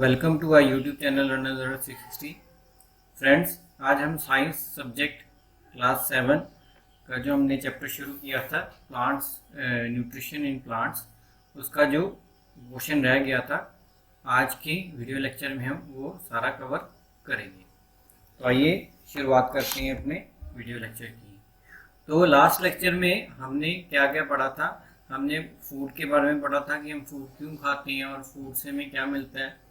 Welcome to our YouTube channel runner 360। Friends, आज हम science subject class 7 का जो हमने चैप्टर शुरू किया था प्लांट्स न्यूट्रिशन इन प्लांट्स, उसका जो क्वेश्चन रह गया था आज की वीडियो लेक्चर में हम वो सारा कवर करेंगे। तो आइए शुरुआत करते हैं अपने वीडियो लेक्चर की। तो लास्ट लेक्चर में हमने क्या क्या पढ़ा था। हमने फूड के बारे में पढ़ा था कि हम फूड क्यों खाते हैं और फूड से हमें क्या मिलता है।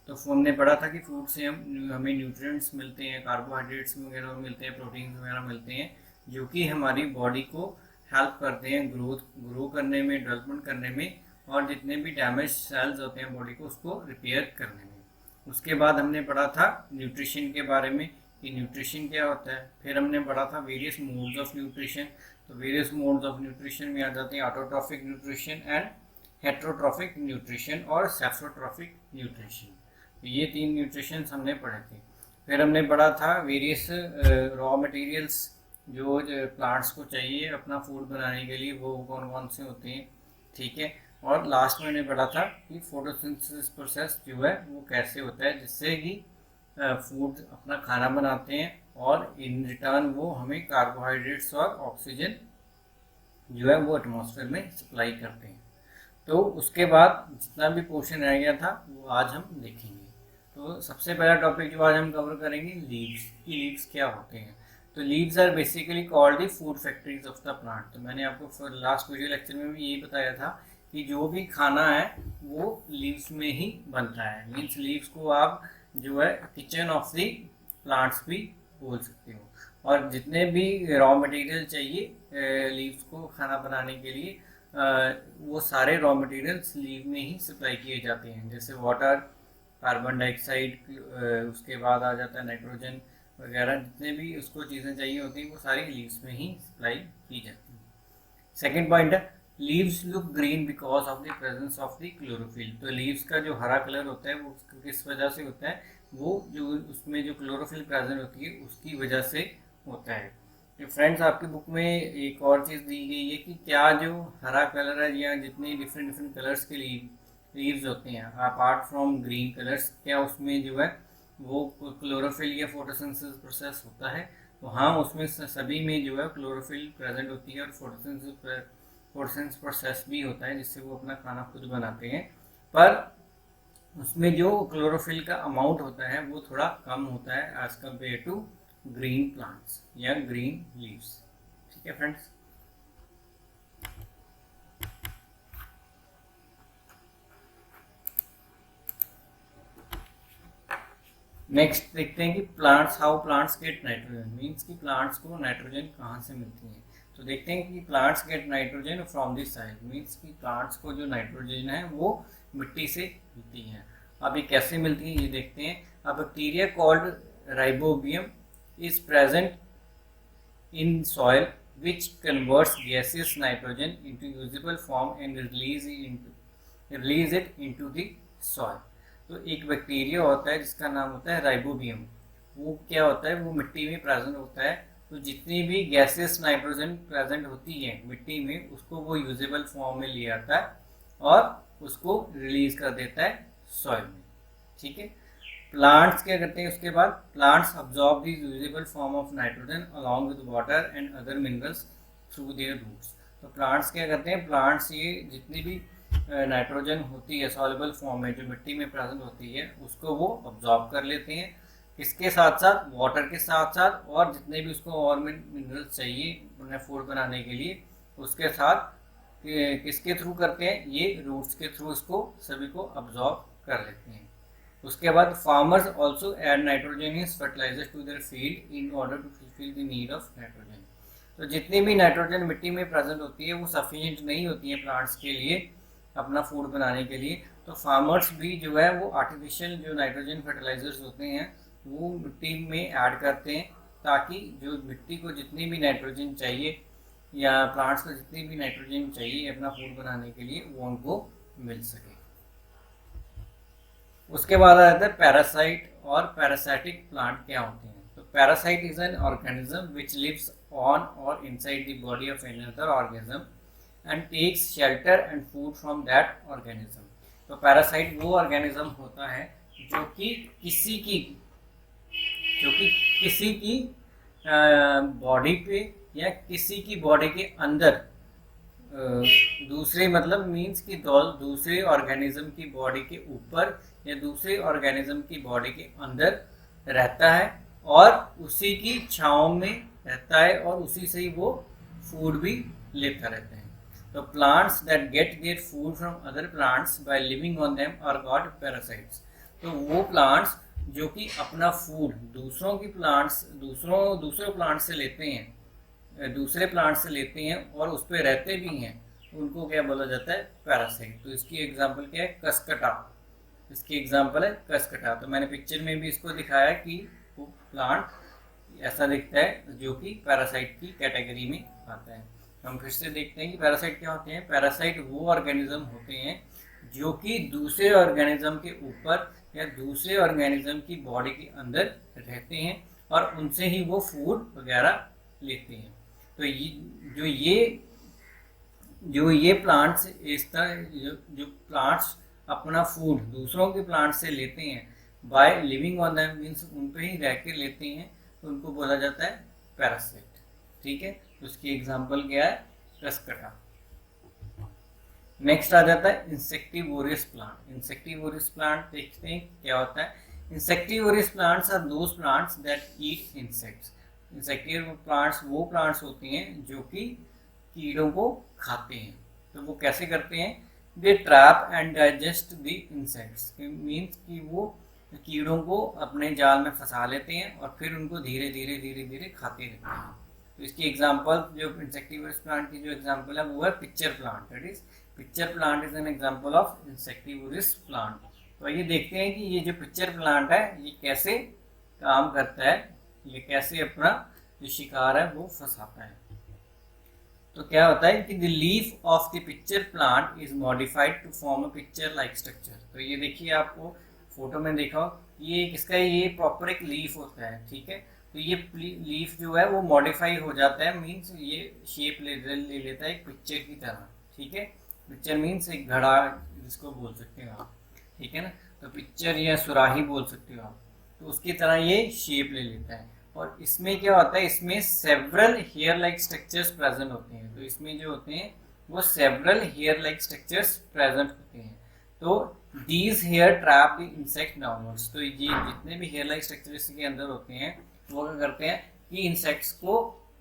तो हमने पढ़ा था कि फूड से हमें न्यूट्रिएंट्स मिलते हैं, कार्बोहाइड्रेट्स वगैरह मिलते हैं, प्रोटीन वगैरह मिलते हैं, जो कि हमारी बॉडी को हेल्प करते हैं ग्रो करने में, डेवलपमेंट करने में, और जितने भी डैमेज सेल्स होते हैं बॉडी को उसको रिपेयर करने में। उसके बाद हमने पढ़ा था न्यूट्रिशन के बारे में कि न्यूट्रिशन क्या होता है। फिर हमने पढ़ा था वेरियस मोड्स ऑफ न्यूट्रिशन। तो वेरियस मोड्स ऑफ न्यूट्रिशन में आ जाते हैं autotrophic nutrition and heterotrophic nutrition और सेक्सोट्रॉफिक न्यूट्रिशन। ये तीन न्यूट्रिशन हमने पढ़े थे। फिर हमने पढ़ा था वेरियस रॉ मटेरियल्स जो प्लांट्स को चाहिए अपना फूड बनाने के लिए, वो कौन कौन से होते हैं, ठीक है। और लास्ट में हमने पढ़ा था कि फोटोसिंथेसिस प्रोसेस जो है वो कैसे होता है, जिससे कि फूड अपना खाना बनाते हैं और इन रिटर्न वो हमें कार्बोहाइड्रेट्स और ऑक्सीजन जो है वो एटमॉस्फेयर में सप्लाई करते हैं। तो उसके बाद जितना भी पोर्शन रह गया था वो आज हम देखेंगे। तो सबसे पहला टॉपिक जो आज हम कवर करेंगे लीव्स की। लीव्स क्या होते हैं? तो leaves are basically called the food factories of the plant. तो मैंने आपको लास्ट वीडियो लेक्चर में भी यही बताया था कि जो भी खाना है वो लीव्स में ही बनता है। मीन्स लीव्स को आप जो है किचन ऑफ द प्लांट्स भी बोल सकते हो। और जितने भी रॉ मटेरियल चाहिए लीव्स को खाना बनाने के लिए, वो सारे रॉ मटेरियल्स लीव में ही सप्लाई किए जाते हैं, जैसे वाटर, कार्बन डाइऑक्साइड, उसके बाद आ जाता है नाइट्रोजन वगैरह, जितने भी उसको चीज़ें चाहिए होती हैं वो सारी लीव्स में ही सप्लाई की जाती हैं। सेकेंड पॉइंट है leaves look green because of the presence of the chlorophyll. तो लीव्स का जो हरा कलर होता है वो किस वजह से होता है? वो जो उसमें जो क्लोरोफिल प्रेजेंट होती है उसकी वजह से होता है। तो फ्रेंड्स, आपकी बुक में एक और चीज़ दी गई है कि क्या जो हरा कलर है या जितने डिफरेंट डिफरेंट कलर्स के लीव्स होते हैं अपार्ट फ्रॉम ग्रीन कलर्स, क्या उसमें जो है वो क्लोरोफिल या फोटोसिंथेसिस प्रोसेस होता है? तो हाँ, उसमें सभी में जो है क्लोरोफिल प्रेजेंट होती है और फोटोसिंथेसिस प्रोसेस भी होता है, जिससे वो अपना खाना खुद बनाते हैं। पर उसमें जो क्लोरोफिल का अमाउंट होता है वो थोड़ा कम होता है as compare to green plants या ग्रीन लीव्स। ठीक है फ्रेंड्स। नेक्स्ट देखते हैं कि plants, how plants get nitrogen. Means कि प्लांट्स को नाइट्रोजन कहाँ से मिलती है। तो देखते हैं कि plants get nitrogen from the soil. Means कि प्लांट्स को जो नाइट्रोजन है वो मिट्टी से मिलती है। अब ये कैसे मिलती है ये देखते हैं। A bacteria called rhizobium is present in soil which converts gaseous nitrogen into usable form and release it into the soil। तो एक बैक्टीरिया होता है जिसका नाम होता है राइबोबियम। वो क्या होता है? वो मिट्टी में प्रेजेंट होता है। तो जितनी भी गैसेस नाइट्रोजन प्रेजेंट होती है मिट्टी में उसको वो यूजेबल फॉर्म में ले आता है और उसको रिलीज कर देता है सॉइल में। ठीक है। प्लांट्स क्या करते हैं? उसके बाद plants absorb the usable form of nitrogen along with water and other minerals through their roots. तो प्लांट्स क्या करते हैं? प्लांट्स ये जितनी भी नाइट्रोजन होती है सॉल्युबल फॉर्म में जो मिट्टी में प्रेजेंट होती है उसको वो अब्जॉर्ब कर लेते हैं। इसके साथ साथ वाटर के साथ साथ और जितने भी उसको और मिनरल्स चाहिए उन्हें फूड बनाने के लिए उसके साथ किसके थ्रू करते हैं? ये रूट्स के थ्रू इसको सभी को अब्जॉर्ब कर लेते हैं। उसके बाद farmers also add nitrogenous fertilisers to their field in order to fulfil the need of nitrogen. तो जितनी भी नाइट्रोजन मिट्टी में प्रेजेंट होती है वो सफिशिएंट नहीं होती है प्लांट्स के लिए अपना फूड बनाने के लिए। तो फार्मर्स भी जो है वो आर्टिफिशियल जो नाइट्रोजन फर्टिलाइजर्स होते हैं वो मिट्टी में ऐड करते हैं ताकि जो मिट्टी को जितनी भी नाइट्रोजन चाहिए या प्लांट्स को जितनी भी नाइट्रोजन चाहिए अपना फूड बनाने के लिए वो उनको मिल सके। उसके बाद आ जाता है पैरासाइट और पैरासाइटिक प्लांट क्या होते हैं। तो parasite is an organism which lives on or inside the body of another organism and takes shelter and food from that organism. तो पैरासाइट वो ऑर्गेनिज्म होता है जो कि किसी की बॉडी पे या किसी की बॉडी के अंदर दूसरे मतलब मीन्स कि दूसरे ऑर्गेनिज्म की बॉडी के ऊपर या दूसरे ऑर्गेनिज्म की बॉडी के अंदर रहता है और उसी की छांव में रहता है और उसी से ही वो फूड भी लेता रहता है। तो plants that get their food from other plants by living on them are called parasites. तो वो प्लांट्स जो कि अपना फूड दूसरे प्लांट से लेते हैं, दूसरे प्लांट से लेते हैं और उस पर रहते भी हैं, उनको क्या बोला जाता है? पैरासाइट। तो इसकी एग्जांपल क्या है? कसकटा। इसकी एग्जांपल है कसकटा। तो मैंने पिक्चर में भी इसको दिखाया कि वो प्लांट ऐसा दिखता है जो कि पैरासाइट की कैटेगरी में आता है। हम फिर से देखते हैं कि पैरासाइट क्या होते हैं। पैरासाइट वो ऑर्गेनिज्म होते हैं जो कि दूसरे ऑर्गेनिज्म के ऊपर या दूसरे ऑर्गेनिज्म की बॉडी के अंदर रहते हैं और उनसे ही वो फूड वगैरह लेते हैं। तो ये प्लांट्स इस तरह जो प्लांट्स अपना फूड दूसरों के प्लांट से लेते हैं bye living on them means उन पे ही रह के लेते हैं, तो उनको बोला जाता है पैरासाइट। ठीक है, तो उसकी एग्जांपल क्या है? कसकटा। नेक्स्ट आ जाता है इंसेक्टिवोरस प्लांट। इंसेक्टिवोरस प्लांट देखते हैं क्या होता है। Insectivorous plants are those plants that eat insects. Insectivorous plants वो प्लांट्स होते हैं जो कि कीड़ों को खाते हैं। तो वो कैसे करते हैं? They trap and digest the insects. Means कि वो कीड़ों को अपने जाल में फंसा लेते हैं और फिर उनको धीरे धीरे खाते रहते हैं। तो इसकी एग्जांपल जो इंसेक्टिवोरस प्लांट की जो एग्जांपल है वो है pitcher plant. That is picture plant is an example of insectivorous plant. तो ये देखते हैं कि ये जो पिक्चर प्लांट है ये कैसे काम करता है, ये कैसे अपना जो शिकार है वो फंसाता है। तो क्या होता है कि the leaf of the pitcher plant is modified to form a pitcher like structure. तो ये देखिए, आपको फोटो में देखा ये किसका, ये प्रॉपर एक लीफ होता है। ठीक है, तो ये लीफ जो है वो मॉडिफाई हो जाता है, मीन्स ये शेप ले लेता है एक पिक्चर की तरह। ठीक है, पिक्चर मीन्स एक घड़ा जिसको बोल सकते हो आप। ठीक है ना, तो पिक्चर या सुराही बोल सकते हो आप। तो उसकी तरह ये शेप ले लेता है और इसमें क्या होता है, इसमें several hair like structures present होते हैं। तो इसमें जो होते हैं वो several hair like structures present होते हैं। तो these hair trap the insect downwards. तो ये जितने भी हेयर लाइक स्ट्रक्चर इसके अंदर होते हैं वो क्या करते हैं कि इंसेक्ट्स को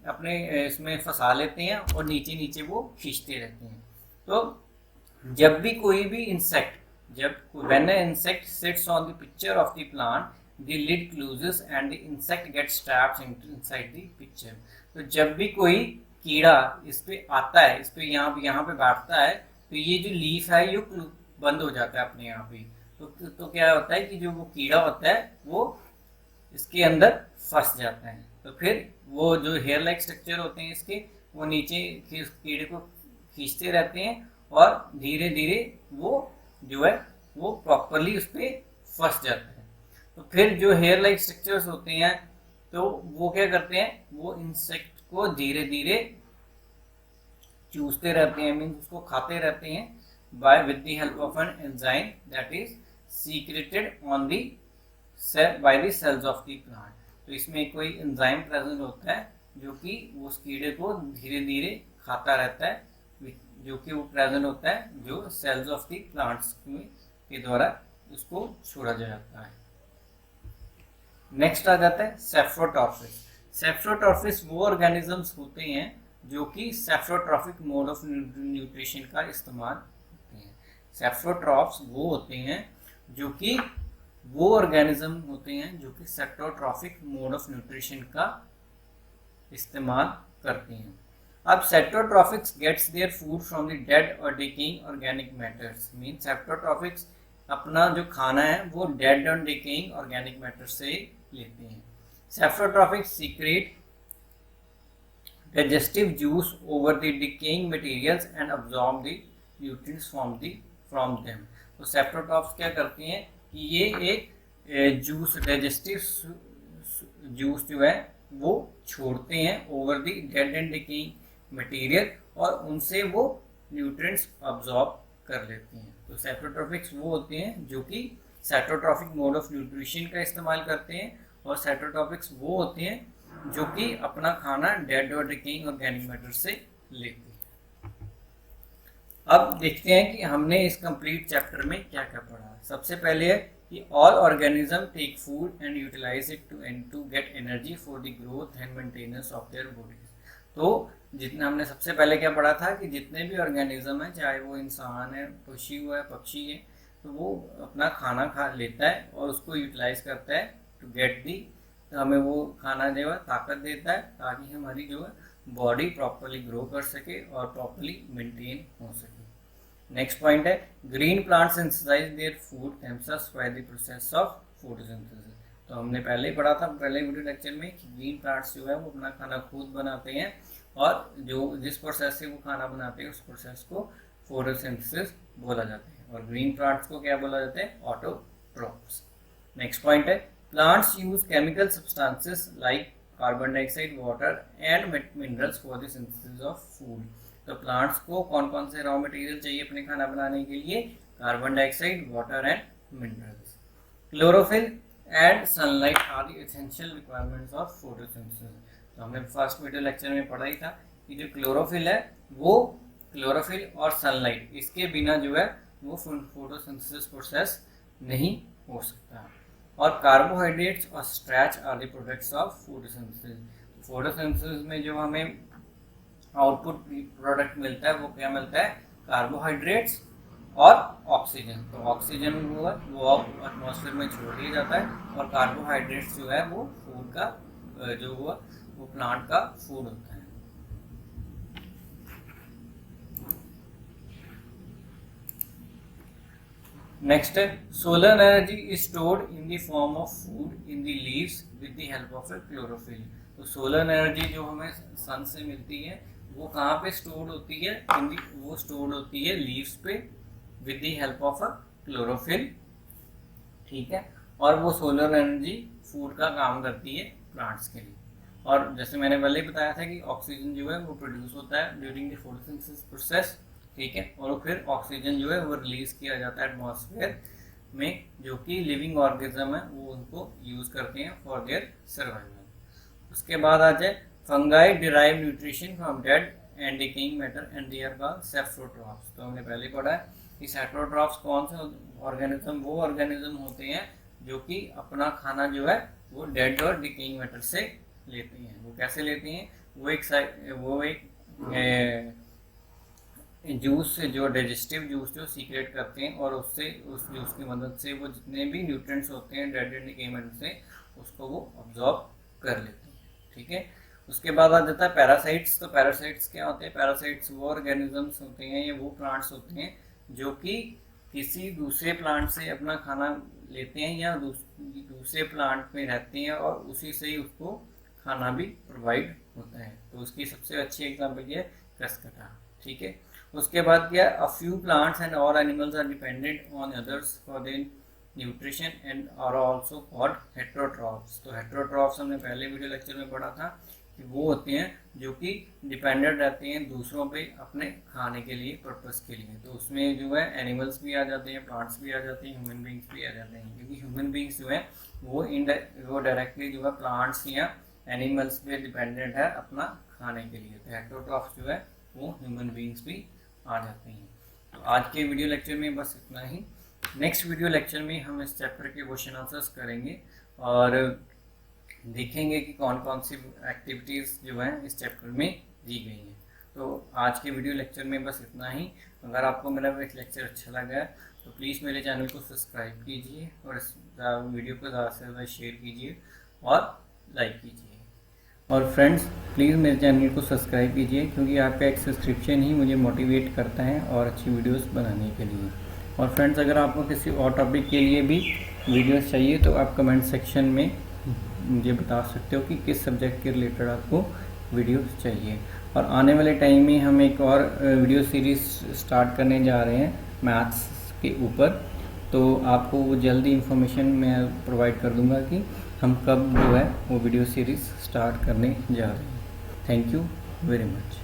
अपने इसमें फंसा लेते हैं और नीचे नीचे वो खींचते रहते हैं। तो जब भी कोई भी insect, when an insect sits on the picture of the plant, the lid closes and the insect gets trapped inside the picture। तो जब भी कोई कीड़ा इस पे आता है, इस पे यहाँ पे बैठता है, तो ये जो लीफ है ये बंद हो जाता है अपने आप ही। तो क्या होता है कि जो वो कीड़ा होता है वो इसके अंदर फंस जाता है। तो फिर वो जो हेयर लाइक स्ट्रक्चर होते हैं इसके, वो नीचे कीड़े को खींचते रहते हैं और धीरे धीरे वो जो है वो प्रॉपरली उस पर फंस जाता है। तो फिर जो हेयर लाइक स्ट्रक्चर्स होते हैं तो वो क्या करते हैं, वो इंसेक्ट को धीरे धीरे चूसते रहते हैं, मीन्स उसको खाते रहते हैं by with the help of an enzyme that is secreted on the by the cells of the plant. तो इसमें कोई एंजाइम प्रेजेंट होता है जो कि उस कीड़े को धीरे धीरे खाता रहता है, जो कि वो प्रेजेंट होता है जो सेल्स ऑफ द प्लांट्स के द्वारा उसको छोड़ा जाता है। नेक्स्ट आ जाता है सेफ्रोटॉर्फिस। सेफ्रोटॉर्फिस वो ऑर्गेनिजम्स होते हैं जो कि सेफ्रोट्रॉफिक मोड ऑफ न्यूट्रिशन का इस्तेमाल करते हैं। सेफ्रोट्रॉफ्स वो होते हैं जो कि वो ऑर्गेनिज्म होते हैं जो कि सेफ्रोट्रॉफिक मोड ऑफ न्यूट्रिशन का इस्तेमाल करते हैं। अब saprotrophics gets their food from the dead or decaying organic matters. Mean saprotrophics अपना जो खाना है वो dead or decaying organic matter से लेते हैं। सेफ्रोट्रॉफिक्स secret digestive juice over the decaying materials and absorb the nutrients from them। तो सेफ्रोट्रॉफ्स क्या करते हैं कि ये एक जूस, डाइजेस्टिव जूस जो है वो छोड़ते हैं over the dead and decaying material और उनसे वो न्यूट्रिएंट्स अब्जॉर्ब कर लेते हैं। तो सेफ्रोट्रॉफिक्स वो होते हैं जो कि साइटोट्रॉफिक मोड ऑफ न्यूट्रिशन का इस्तेमाल करते हैं, और साइटोट्रॉपिक्स वो होते हैं जो कि अपना खाना dead or decaying organic matter से लेते हैं। अब देखते हैं कि हमने इस कंप्लीट चैप्टर में क्या क्या पढ़ा। सबसे पहले है कि all organism take food and utilise it to get energy for the growth and maintenance of their bodies. तो जितना हमने सबसे पहले क्या पढ़ा था कि जितने भी ऑर्गेनिज्म है, चाहे वो इंसान है, पशु है, पक्षी है, तो वो अपना खाना खा लेता है और उसको यूटिलाइज करता है टू गेट दी, तो हमें वो खाना जो है ताकत देता है ताकि हमारी जो है बॉडी प्रॉपरली ग्रो कर सके और प्रॉपरली मेंटेन हो सके। नेक्स्ट पॉइंट है green plant synthesise their food themselves by the process of photosynthesis. तो हमने पहले ही पढ़ा था पहले वीडियो लेक्चर में कि ग्रीन प्लांट्स जो है वो अपना खाना खुद बनाते हैं, और जो जिस प्रोसेस से वो खाना बनाते हैं उस प्रोसेस को फोटोसिंथेसिस बोला जाता है, और ग्रीन प्लांट्स को क्या बोला जाता है? ऑटोट्रॉफ्स। नेक्स्ट पॉइंट है plants use chemical substances like carbon dioxide, water and minerals for the synthesis of food. तो प्लांट्स को कौन कौन से रॉ मटेरियल चाहिए अपने खाना बनाने के लिए? Carbon dioxide, water and minerals. Chlorophyll and sunlight are the essential requirements of photosynthesis. तो हमने फर्स्ट वीडियो लेक्चर में पढ़ा ही था कि जो क्लोरोफिल है वो क्लोरोफिल और सनलाइट, इसके बिना जो है वो फोटोसिंथेसिस प्रोसेस नहीं हो सकता। और कार्बोहाइड्रेट्स और starch are the products of photosynthesis. Photosynthesis में जो हमें आउटपुट प्रोडक्ट मिलता है वो क्या मिलता है? कार्बोहाइड्रेट्स और ऑक्सीजन। तो ऑक्सीजन वो एटमॉस्फेयर में छोड़ दिया जाता है, और कार्बोहाइड्रेट्स जो है वो फूड का जो हुआ वो प्लांट का फूड होता है। नेक्स्ट है solar energy is stored in the form of food in the leaves with the help of A chlorophyll. तो सोलर एनर्जी जो हमें सन से मिलती है वो कहाँ पे स्टोर्ड होती है? वो स्टोर्ड होती है लीव्स पे with the help of a chlorophyll, ठीक है। और वो सोलर एनर्जी फूड का काम करती है प्लांट्स के लिए। और जैसे मैंने पहले ही बताया था कि ऑक्सीजन जो है वो प्रोड्यूस होता है ड्यूरिंग द फोटोसिंथेसिस प्रोसेस, ठीक है, और फिर ऑक्सीजन जो है वो रिलीज किया जाता है एटमॉस्फेयर में, जो कि लिविंग ऑर्गेनिज्म है वो उनको यूज करते हैं फॉर देयर सर्वाइवल। उसके बाद आ जाए fungi derive nutrition from dead and decaying matter and they are called saprotrophs. तो हमने पहले पढ़ा है कि सेफ्रोट्रॉफ्स कौन से ऑर्गेनिज्म? वो ऑर्गेनिज्म होते हैं जो कि अपना खाना जो है वो डेड और डिकेइंग मैटर से लेते हैं। वो कैसे लेते हैं? वो एक जूस से, जो डाइजेस्टिव जूस जो सीक्रेट करते हैं, और उससे उस जूस की मदद से वो जितने भी न्यूट्रिएंट्स होते हैं डेड एंड डिकेइंग मैटर से उसको वो ऑब्जॉर्ब कर लेते हैं, ठीक है। उसके बाद आ जाता है पैरासाइट्स। तो पैरासाइट्स क्या होते हैं? पैरासाइट्स वो ऑर्गेनिजम्स होते हैं, ये वो प्लांट्स होते हैं जो कि किसी दूसरे प्लांट से अपना खाना लेते हैं या दूसरे प्लांट में रहते हैं, और उसी से ही उसको खाना भी प्रोवाइड होता है। तो उसकी सबसे अच्छी एग्जाम्पल ये है खसखटा, ठीक है। उसके बाद क्या? A few plants and all animals are dependent on others for their nutrition and are also called heterotrophs. तो हेटेरोट्रॉफ्स हमने पहले वीडियो लेक्चर में पढ़ा था कि वो होते हैं जो कि डिपेंडेंट रहते हैं दूसरों पे अपने खाने के लिए, पर्पस के लिए। तो उसमें जो है एनिमल्स भी आ जाते हैं, प्लांट्स भी आ जाते हैं, ह्यूमन बींग्स भी आ जाते हैं, क्योंकि ह्यूमन बींग्स जो है वो डायरेक्टली जो है प्लांट्स या एनिमल्स पे डिपेंडेंट है अपना खाने के लिए। तो हेटेरोट्रॉफ्स जो है वो ह्यूमन बींग्स भी आ जाते हैं। तो आज के वीडियो लेक्चर में बस इतना ही। नेक्स्ट वीडियो लेक्चर में हम इस चैप्टर के क्वेश्चन आंसर्स करेंगे और देखेंगे कि कौन कौन सी एक्टिविटीज़ जो हैं इस चैप्टर में दी गई हैं। तो आज के वीडियो लेक्चर में बस इतना ही। अगर आपको मेरा लेक्चर अच्छा लगा है तो प्लीज़ मेरे चैनल को सब्सक्राइब कीजिए और इस वीडियो को ज़्यादा से ज़्यादा शेयर कीजिए और लाइक कीजिए। और फ्रेंड्स प्लीज़ मेरे चैनल को सब्सक्राइब कीजिए, क्योंकि आपका एक सब्सक्रिप्शन ही मुझे मोटिवेट करता है और अच्छी वीडियोस बनाने के लिए। और फ्रेंड्स अगर आपको किसी और टॉपिक के लिए भी वीडियोस चाहिए तो आप कमेंट सेक्शन में मुझे बता सकते हो कि किस सब्जेक्ट के रिलेटेड आपको वीडियोस चाहिए। और आने वाले टाइम में हम एक और वीडियो सीरीज़ स्टार्ट करने जा रहे हैं मैथ्स के ऊपर, तो आपको वो जल्दी इन्फॉर्मेशन मैं प्रोवाइड कर दूंगा कि हम कब जो है वो वीडियो सीरीज़ स्टार्ट करने जा रहे हैं। Thank you very much.